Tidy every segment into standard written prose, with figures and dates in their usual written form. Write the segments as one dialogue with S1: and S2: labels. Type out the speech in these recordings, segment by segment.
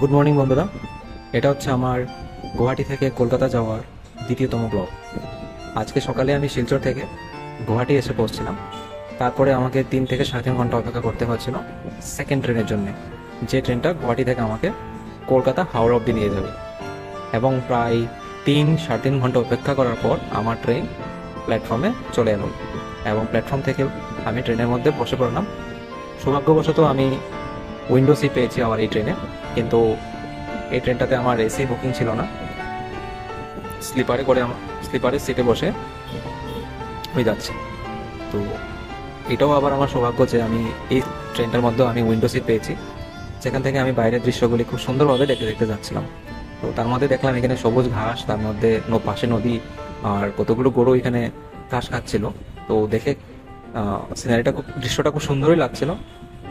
S1: Good morning বন্ধুরা, এটা হচ্ছে আমার গুয়াহাটি থেকে কলকাতা যাওয়ার দ্বিতীয়তম ব্লগ। আজকে সকালে আমি শিলচর থেকে গুয়াহাটি এসে পৌঁছছিলাম। তারপরে আমাকে 3 থেকে 3.5 ঘন্টা অপেক্ষা করতে হয়েছিল সেকেন্ড ট্রেনের জন্য, যে ট্রেনটা গুয়াহাটি থেকে আমাকে কলকাতা হাওড়া অবধি নিয়ে যাবে। এবং প্রায় 3-3.5 ঘন্টা অপেক্ষা করার পর আমার ট্রেন প্ল্যাটফর্মে চলে এলো এবং প্ল্যাটফর্ম থেকে আমি ট্রেনের মধ্যে বসে পড়লাম। সৌভাগ্যবশত আমি উইন্ডো সিট পেয়েছি আমার এই ট্রেনে, কিন্তু এই ট্রেনটাতে আমার এসি বুকিং ছিল না। স্লিপারের সিটে বসে হয়ে যাচ্ছে। তো এটাও আবার আমার সৌভাগ্য যে আমি এই ট্রেনটার মধ্যে আমি উইন্ডো সিট পেয়েছি, যেখান থেকে আমি বাইরের দৃশ্যগুলি খুব সুন্দরভাবে দেখতে দেখতে যাচ্ছিলাম। তো তার মধ্যে দেখলাম এখানে সবুজ ঘাস, তার মধ্যে পাশে নদী, আর কতগুলো গরু এখানে ঘাস খাচ্ছিল। তো দেখে দৃশ্যটা খুব সুন্দরই লাগছিল।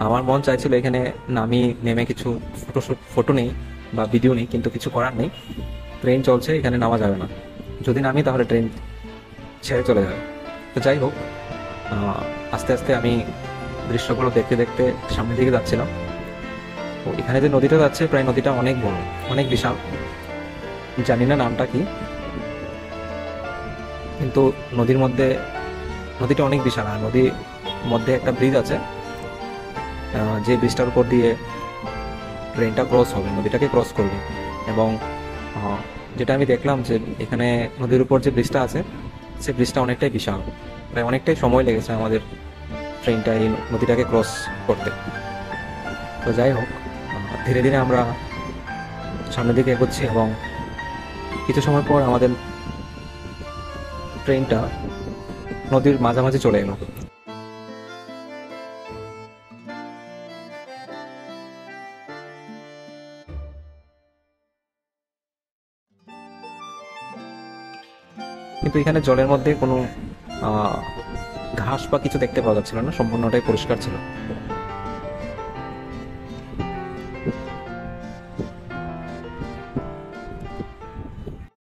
S1: আমার মন চাইছিল এখানে নেমে কিছু ফটো নেই বা ভিডিও নেই, কিন্তু কিছু করার নেই, ট্রেন চলছে, এখানে নামা যাবে না। যদি নামি তাহলে ট্রেন ছেড়ে চলে যাবে। তো যাই হোক, আস্তে আস্তে আমি দৃশ্যগুলো দেখতে দেখতে সামনের দিকে যাচ্ছিলাম। তো এখানে যে নদীটা যাচ্ছে, প্রায় নদীটা অনেক বড়, অনেক বিশাল। জানি না নামটা কি, কিন্তু নদীটা অনেক বিশাল। আর নদীর মধ্যে একটা ব্রিজ আছে, যে ব্রিজটার উপর দিয়ে ট্রেনটা ক্রস হবে, নদীটাকে ক্রস করবে। এবং যেটা আমি দেখলাম যে এখানে নদীর উপর যে ব্রিজটা আছে, সেই ব্রিজটা অনেকটাই বিশাল, প্রায় অনেকটাই সময় লেগেছে আমাদের ট্রেনটা এই নদীটাকে ক্রস করতে। তো যাই হোক, ধীরে ধীরে আমরা সামনের দিকে এগোচ্ছি এবং কিছু সময় পর আমাদের ট্রেনটা নদীর মাঝামাঝি চলে এলো। কিন্তু এখানে জলের মধ্যে কোনো ঘাস বা কিছু দেখতে পাওয়া যাচ্ছিল না, সম্পূর্ণটাই পরিষ্কার ছিল।